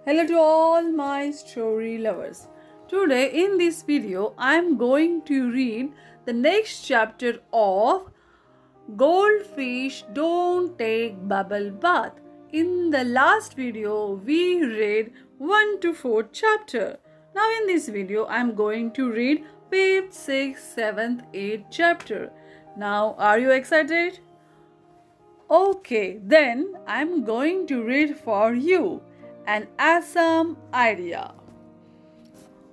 Hello to all my story lovers. Today in this video I am going to read the next chapter of Goldfish Don't Take Bubble Bath. In the last video we read 1 to 4 chapter. Now in this video I am going to read 5th, 6th, 7th, 8th chapter. Now are you excited? Okay, then I'm going to read for you an awesome idea.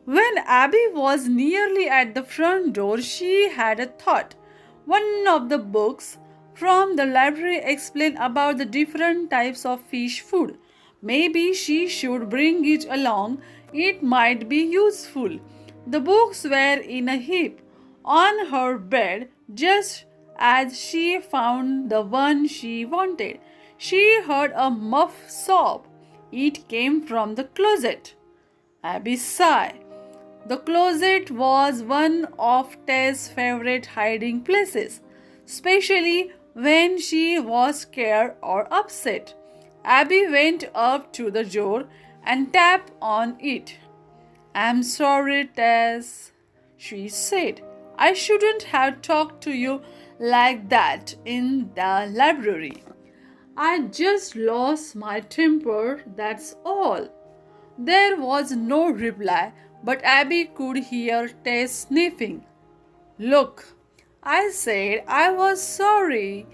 When Abby was nearly at the front door, she had a thought. One of the books from the library explained about the different types of fish food. Maybe she should bring it along. It might be useful. The books were in a heap on her bed just as she found the one she wanted. She heard a muffled sob. It came from the closet. Abby sighed. The closet was one of Tess's favorite hiding places, especially when she was scared or upset. Abby went up to the door and tapped on it. "I'm sorry, Tess," she said. "I shouldn't have talked to you like that in the library. I just lost my temper, that's all." There was no reply, but Abby could hear Tess sniffing. "Look, I said I was sorry.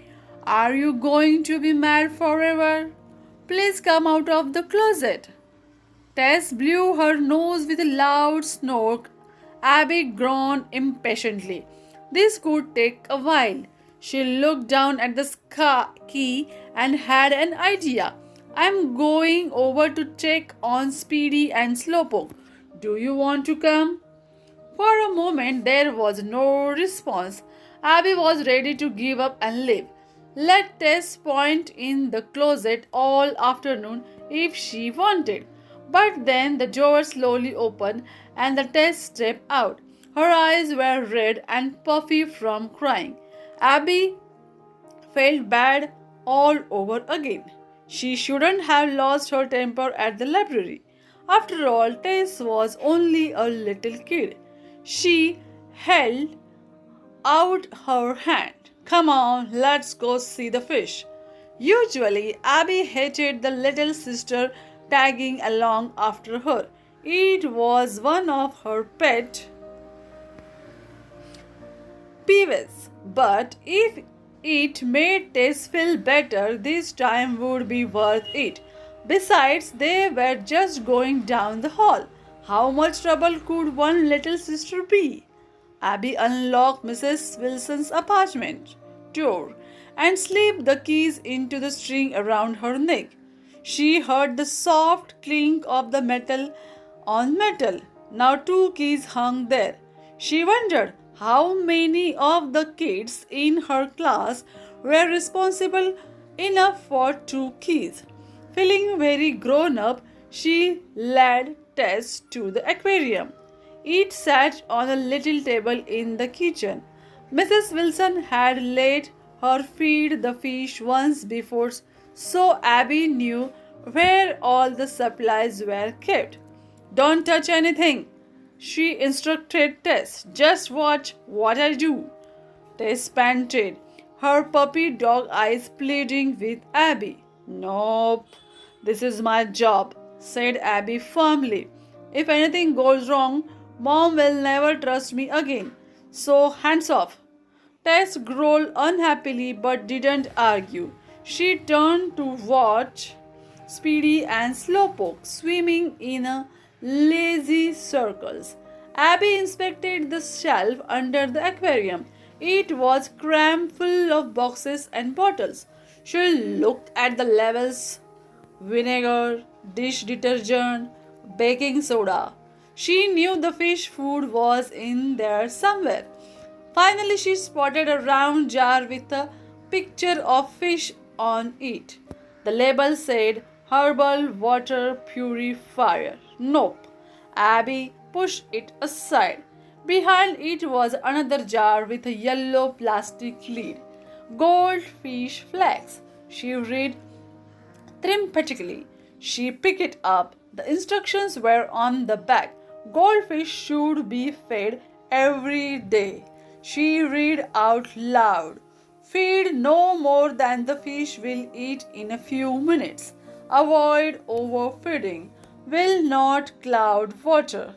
Are you going to be mad forever? Please come out of the closet." Tess blew her nose with a loud snort. Abby groaned impatiently. This could take a while. She looked down at the key and had an idea. "I'm going over to check on Speedy and Slowpoke. Do you want to come?" For a moment there was no response. Abby was ready to give up and leave. Let Tess point in the closet all afternoon if she wanted. But then the door slowly opened and the Tess stepped out. Her eyes were red and puffy from crying. Abby felt bad all over again. She shouldn't have lost her temper at the library. After all, Tess was only a little kid. She held out her hand. "Come on, let's go see the fish." Usually, Abby hated the little sister tagging along after her. It was one of her pet peeves. But if it made Tess feel better, this time would be worth it. Besides, they were just going down the hall. How much trouble could one little sister be? Abby unlocked Mrs. Wilson's apartment door and slipped the keys into the string around her neck. She heard the soft clink of the metal on metal. Now 2 keys hung there. She wondered how many of the kids in her class were responsible enough for 2 keys. Feeling very grown up, she led Tess to the aquarium. It sat on a little table in the kitchen. Mrs. Wilson had let her feed the fish once before, so Abby knew where all the supplies were kept. "Don't touch anything," she instructed Tess. "Just watch what I do." Tess panted, her puppy dog eyes pleading with Abby. "Nope, this is my job," said Abby firmly. "If anything goes wrong, Mom will never trust me again. So hands off." Tess growled unhappily but didn't argue. She turned to watch Speedy and Slowpoke swimming in a lazy circles. Abby inspected the shelf under the aquarium. It was crammed full of boxes and bottles. She looked at the labels: vinegar, dish detergent, baking soda. She knew the fish food was in there somewhere. Finally, she spotted a round jar with a picture of fish on it. The label said herbal water purifier. Nope. Abby pushed it aside. Behind it was another jar with a yellow plastic lid. "Goldfish flakes," she read thematically. She picked it up. The instructions were on the back. Goldfish should be fed every day. She read out loud. Feed no more than the fish will eat in a few minutes. Avoid overfeeding. Will not cloud water.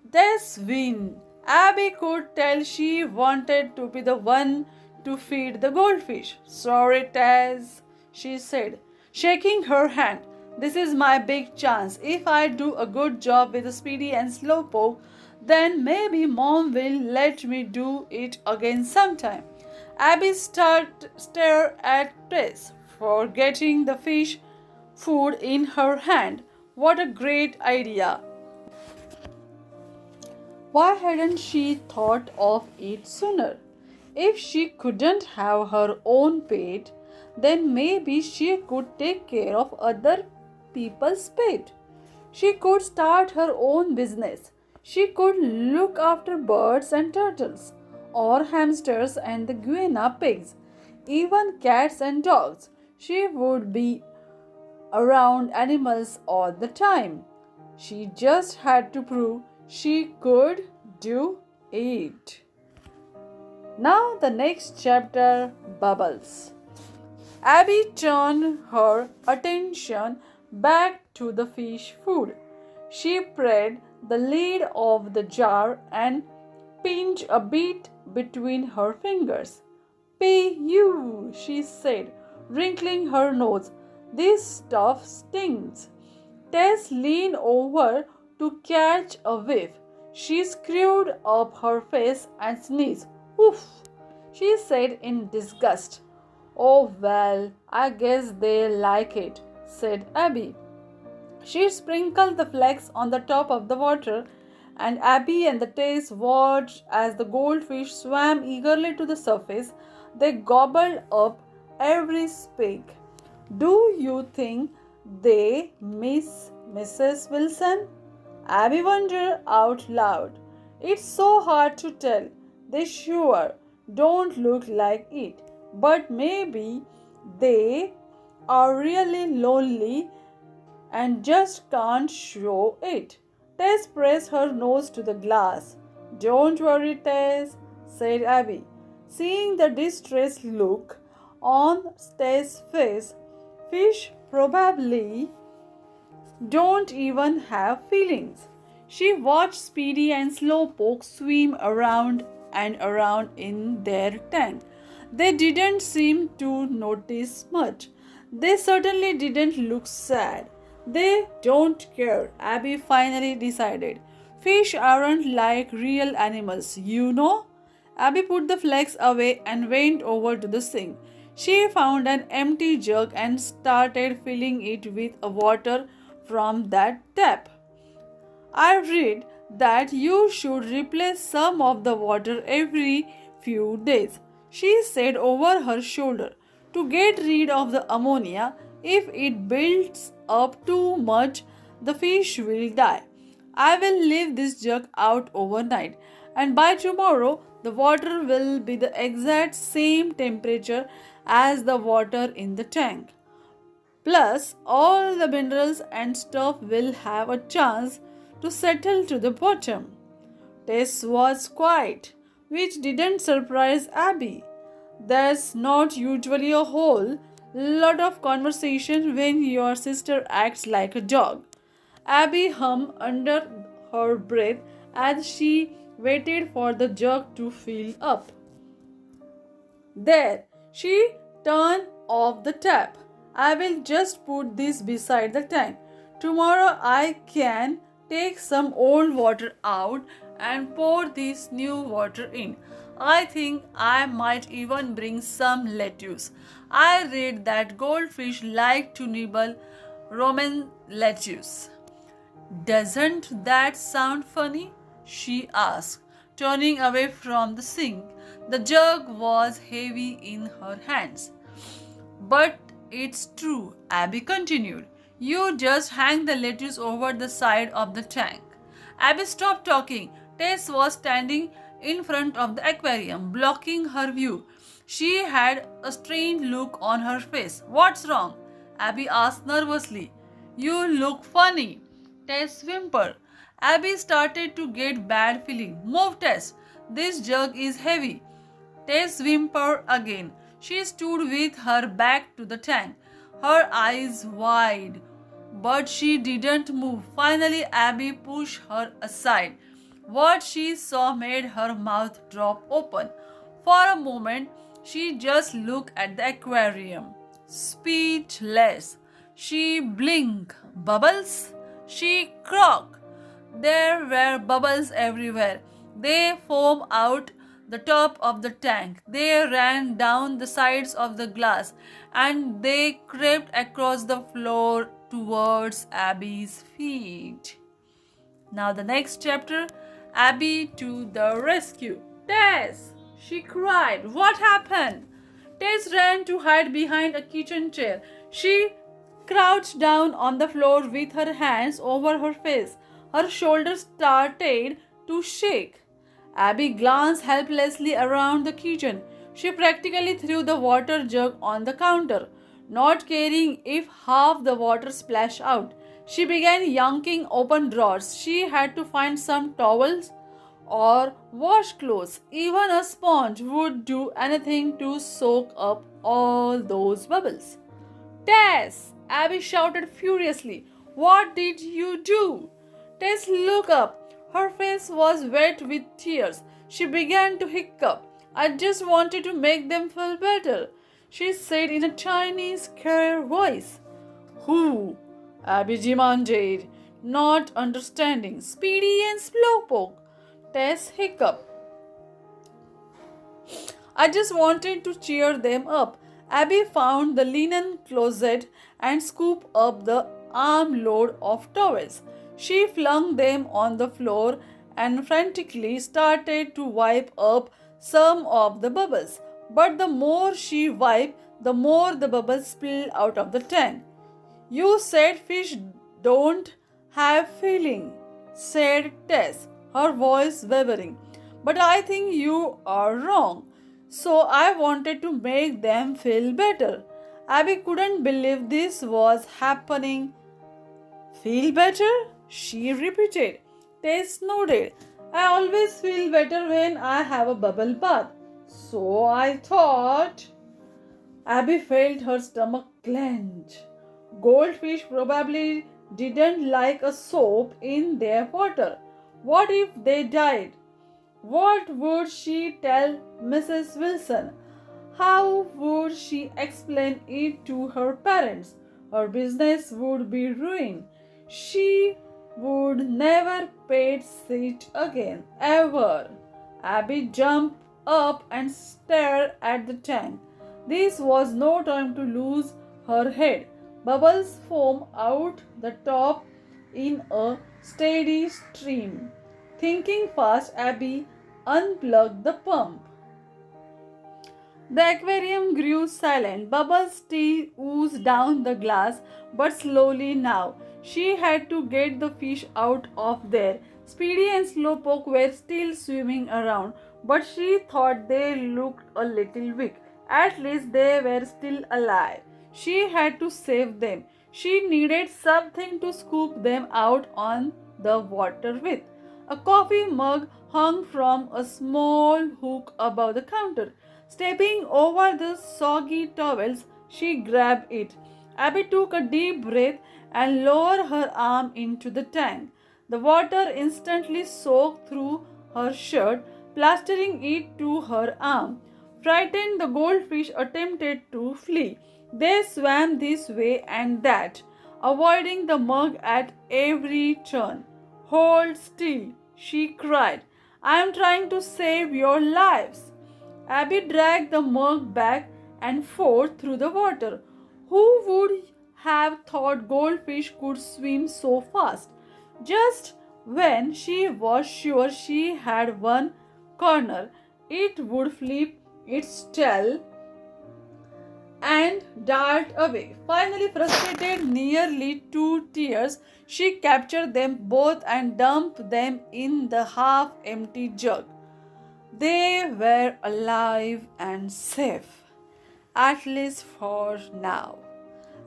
This win. Abby could tell she wanted to be the one to feed the goldfish. Sorry, Taz, she said, shaking her hand. This is my big chance. If I do a good job with Speedy and Slowpoke, then maybe Mom will let me do it again sometime. Abby stared at Tess, forgetting the fish food in her hand. What a great idea! Why hadn't she thought of it sooner? If she couldn't have her own pet, then maybe she could take care of other people's pet. She could start her own business. She could look after birds and turtles, or hamsters and the guinea pigs, even cats and dogs. She would be around animals all the time. She just had to prove she could do it. Now, the next chapter, Bubbles. Abby turned her attention back to the fish food. She pried the lid of the jar and pinched a bit between her fingers. P.U., she said, wrinkling her nose. This stuff stings. Tess leaned over to catch a whiff. She screwed up her face and sneezed. Oof, she said in disgust. Oh well, I guess they like it, said Abby. She sprinkled the flakes on the top of the water, and Abby and the Tess watched as the goldfish swam eagerly to the surface. They gobbled up every speck. Do you think they miss Mrs. Wilson? Abby wondered out loud. It's so hard to tell. They sure don't look like it. But maybe they are really lonely and just can't show it. Tess pressed her nose to the glass. Don't worry, Tess, said Abby. Seeing the distressed look on Tess' face, fish probably don't even have feelings. She watched Speedy and Slowpoke swim around and around in their tank. They didn't seem to notice much. They certainly didn't look sad. They don't care, Abby finally decided. Fish aren't like real animals, you know. Abby put the flakes away and went over to the sink. She found an empty jug and started filling it with water from that tap. I read that you should replace some of the water every few days, she said over her shoulder, to get rid of the ammonia. If it builds up too much, the fish will die. I will leave this jug out overnight, and by tomorrow the water will be the exact same temperature as the water in the tank. Plus, all the minerals and stuff will have a chance to settle to the bottom. Tess was quiet, which didn't surprise Abby. There's not usually a whole lot of conversation when your sister acts like a dog. Abby hummed under her breath as she waited for the jug to fill up. There, she turned off the tap. I will just put this beside the tank. Tomorrow I can take some old water out and pour this new water in. I think I might even bring some lettuce. I read that goldfish like to nibble Roman lettuce. Doesn't that sound funny? She asked, turning away from the sink. The jug was heavy in her hands. But it's true, Abby continued. You just hang the lettuce over the side of the tank. Abby stopped talking. Tess was standing in front of the aquarium, blocking her view. She had a strained look on her face. What's wrong? Abby asked nervously. You look funny. Tess whimpered. Abby started to get bad feeling. Move, Tess. This jug is heavy. Tess whimpered again. She stood with her back to the tank, her eyes wide, but she didn't move. Finally, Abby pushed her aside. What she saw made her mouth drop open. For a moment, she just looked at the aquarium, speechless. She blinked. Bubbles? She croaked. There were bubbles everywhere. They foamed out the top of the tank. They ran down the sides of the glass and they crept across the floor towards Abby's feet. Now, the next chapter, Abby to the rescue. Tess! She cried. What happened? Tess ran to hide behind a kitchen chair. She crouched down on the floor with her hands over her face. Her shoulders started to shake. Abby glanced helplessly around the kitchen. She practically threw the water jug on the counter, not caring if half the water splashed out. She began yanking open drawers. She had to find some towels or washcloths. Even a sponge would do anything to soak up all those bubbles. Tess! Abby shouted furiously. What did you do? Tess looked up. Her face was wet with tears. She began to hiccup. I just wanted to make them feel better, she said in a tiny, scared voice. Who? Abby demanded, not understanding. Speedy and Slowpoke. Tess hiccuped. I just wanted to cheer them up. Abby found the linen closet and scooped up the armload of towels. She flung them on the floor and frantically started to wipe up some of the bubbles. But the more she wiped, the more the bubbles spilled out of the tank. You said fish don't have feeling, said Tess, her voice wavering. But I think you are wrong. So I wanted to make them feel better. Abby couldn't believe this was happening. Feel better? She repeated. Tess nodded. I always feel better when I have a bubble bath. So I thought. Abby felt her stomach clench. Goldfish probably didn't like a soap in their water. What if they died? What would she tell Mrs. Wilson? How would she explain it to her parents? Her business would be ruined. She would never pet sit again, ever. Abby jumped up and stared at the tank. This was no time to lose her head. Bubbles foamed out the top in a steady stream. Thinking fast, Abby unplugged the pump. The aquarium grew silent. Bubbles still oozed down the glass, but slowly now. She had to get the fish out of there. Speedy and Slowpoke were still swimming around, but she thought they looked a little weak. At least they were still alive. She had to save them. She needed something to scoop them out on the water with. A coffee mug hung from a small hook above the counter. Stepping over the soggy towels, she grabbed it. Abby took a deep breath and lowered her arm into the tank. The water instantly soaked through her shirt, plastering it to her arm. Frightened, the goldfish attempted to flee. They swam this way and that, avoiding the mug at every turn. Hold still, she cried. I am trying to save your lives. Abby dragged the mug back and forth through the water. Who would have thought goldfish could swim so fast? Just when she was sure she had one corner, it would flip its tail and dart away. Finally, frustrated nearly to tears, she captured them both and dumped them in the half-empty jug. They were alive and safe, at least for now.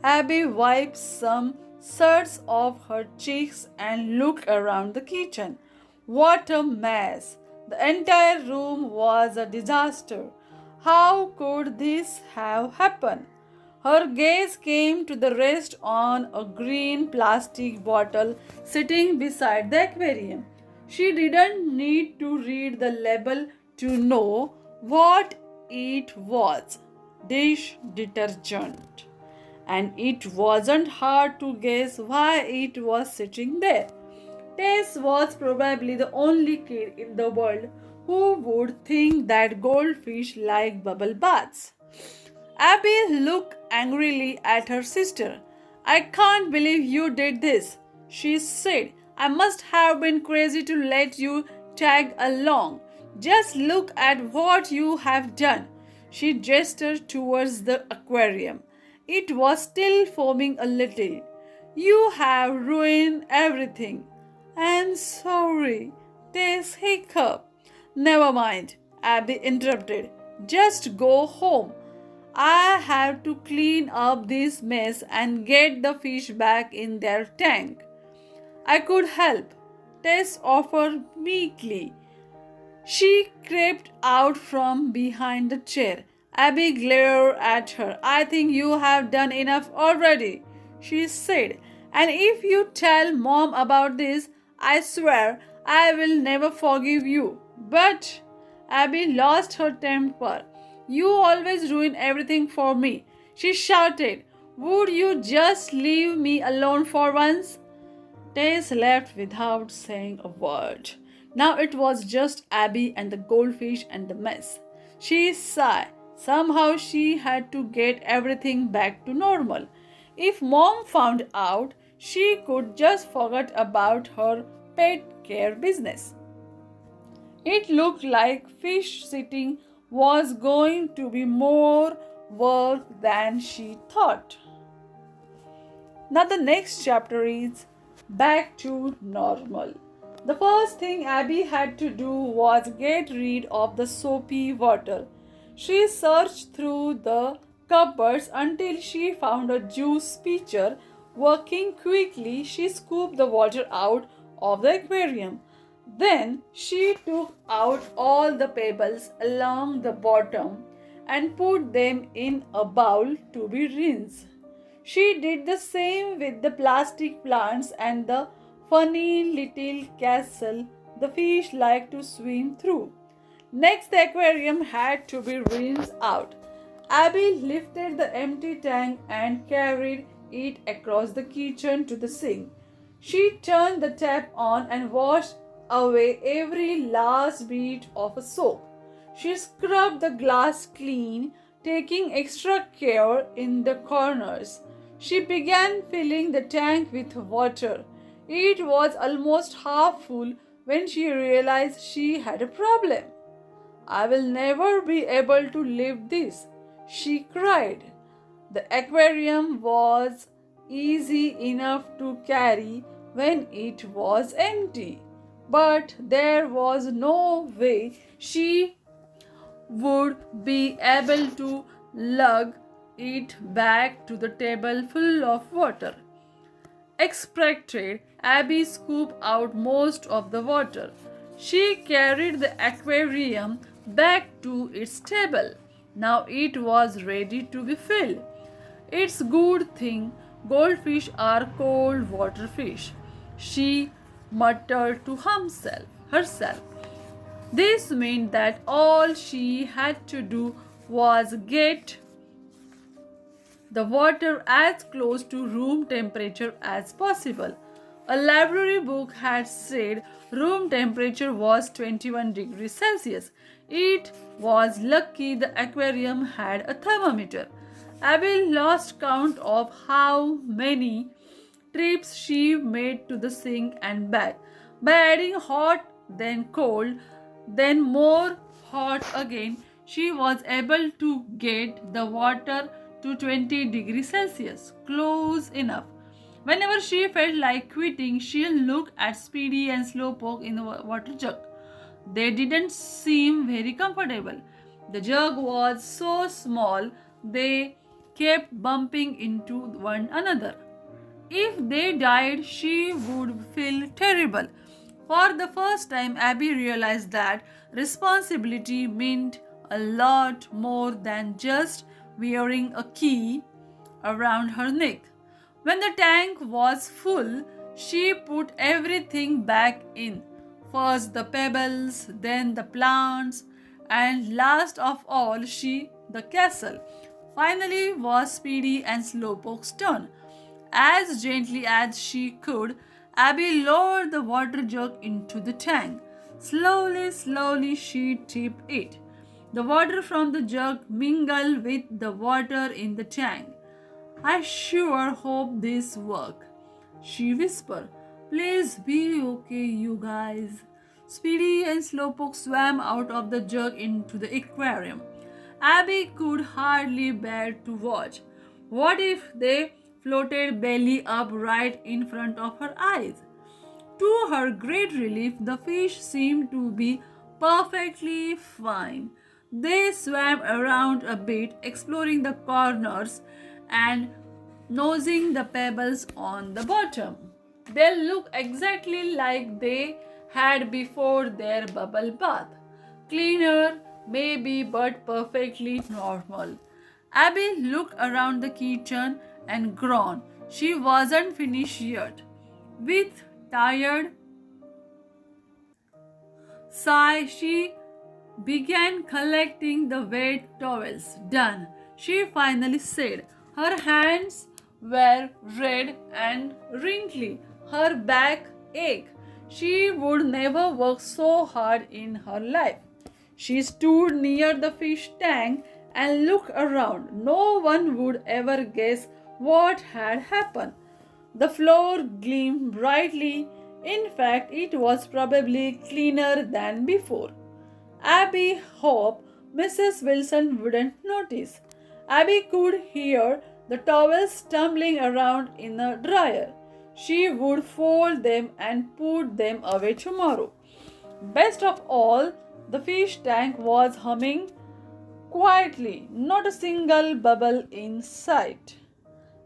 Abby wiped some suds off her cheeks and looked around the kitchen. What a mess! The entire room was a disaster. How could this have happened? Her gaze came to the rest on a green plastic bottle sitting beside the aquarium. She didn't need to read the label to know what it was. Dish detergent. And it wasn't hard to guess why it was sitting there. Tess was probably the only kid in the world who would think that goldfish like bubble baths. Abby looked angrily at her sister. I can't believe you did this, she said. I must have been crazy to let you tag along. Just look at what you have done. She gestured towards the aquarium. It was still foaming a little. You have ruined everything. I'm sorry, Tess hiccuped. Never mind, Abby interrupted. Just go home. I have to clean up this mess and get the fish back in their tank. I could help, Tess offered meekly. She crept out from behind the chair. Abby glared at her. I think you have done enough already, she said. And if you tell Mom about this, I swear I will never forgive you. But Abby lost her temper. You always ruin everything for me, she shouted. Would you just leave me alone for once? Tess left without saying a word. Now it was just Abby and the goldfish and the mess. She sighed. Somehow she had to get everything back to normal. If Mom found out, she could just forget about her pet care business. It looked like fish sitting was going to be more work than she thought. Now the next chapter is back to normal. The first thing Abby had to do was get rid of the soapy water. She searched through the cupboards until she found a juice pitcher. Working quickly, she scooped the water out of the aquarium. Then she took out all the pebbles along the bottom and put them in a bowl to be rinsed. She did the same with the plastic plants and the funny little castle the fish liked to swim through. Next, the aquarium had to be rinsed out. Abby lifted the empty tank and carried it across the kitchen to the sink. She turned the tap on and washed away every last bit of soap. She scrubbed the glass clean, taking extra care in the corners. She began filling the tank with water. It was almost half full when she realized she had a problem. I will never be able to lift this, she cried. The aquarium was easy enough to carry when it was empty, but there was no way she would be able to lug it back to the table full of water. Excited, Abby scooped out most of the water. She carried the aquarium back to its table. Now it was ready to be filled. It's good thing goldfish are cold water fish, she muttered to herself. This meant that all she had to do was get the water as close to room temperature as possible. A library book had said room temperature was 21 degrees Celsius. It was lucky the aquarium had a thermometer. Abby lost count of how many trips she made to the sink and back. By adding hot, then cold, then more hot again, she was able to get the water to 20 degrees Celsius, close enough. Whenever she felt like quitting, she looked at Speedy and Slowpoke in the water jug. They didn't seem very comfortable. The jug was so small they kept bumping into one another. If they died, she would feel terrible. For the first time, Abby realized that responsibility meant a lot more than just wearing a key around her neck. When the tank was full, she put everything back in. First the pebbles, then the plants, and last of all, the castle. Finally was Speedy and Slowpoke's turn. As gently as she could, Abby lowered the water jug into the tank. Slowly, she tipped it. The water from the jug mingled with the water in the tank. I sure hope this works, she whispered. Please be okay, you guys. Speedy and Slowpoke swam out of the jug into the aquarium. Abby could hardly bear to watch. What if they floated belly up right in front of her eyes? To her great relief, the fish seemed to be perfectly fine. They swam around a bit, exploring the corners and nosing the pebbles on the bottom. They looked exactly like they had before their bubble bath. Cleaner, maybe, but perfectly normal. Abby looked around the kitchen and groaned. She wasn't finished yet. With tired sigh, she began collecting the wet towels. Done, she finally said. Her hands were red and wrinkly. Her back ached. She would never work so hard in her life. She stood near the fish tank and looked around. No one would ever guess what had happened. The floor gleamed brightly. In fact, it was probably cleaner than before. Abby hoped Mrs. Wilson wouldn't notice. Abby could hear the towels tumbling around in the dryer. She would fold them and put them away tomorrow. Best of all, the fish tank was humming quietly, not a single bubble in sight.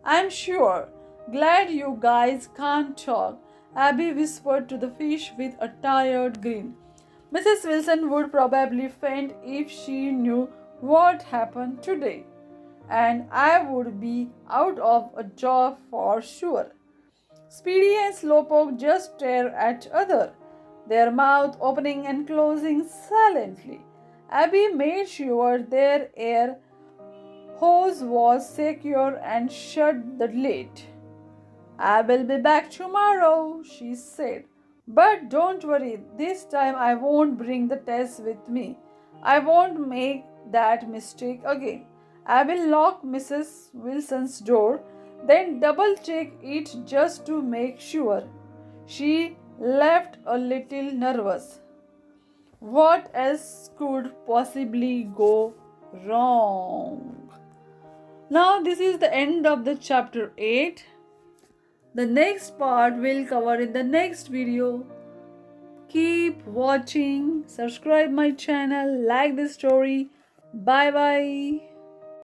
I'm sure. Glad you guys can't talk, Abby whispered to the fish with a tired grin. Mrs. Wilson would probably faint if she knew what happened today, and I would be out of a job for sure. Speedy and Slowpoke just stared at each other, their mouth opening and closing silently. Abby made sure their air hose was secure and shut the lid. I will be back tomorrow, she said. But don't worry, this time I won't bring the test with me. I won't make that mistake again. I will lock Mrs. Wilson's door, then double check it just to make sure. She left a little nervous. What else could possibly go wrong? Now, this is the end of the chapter 8. The next part will cover in the next video. Keep watching, subscribe my channel, like this story. Bye bye.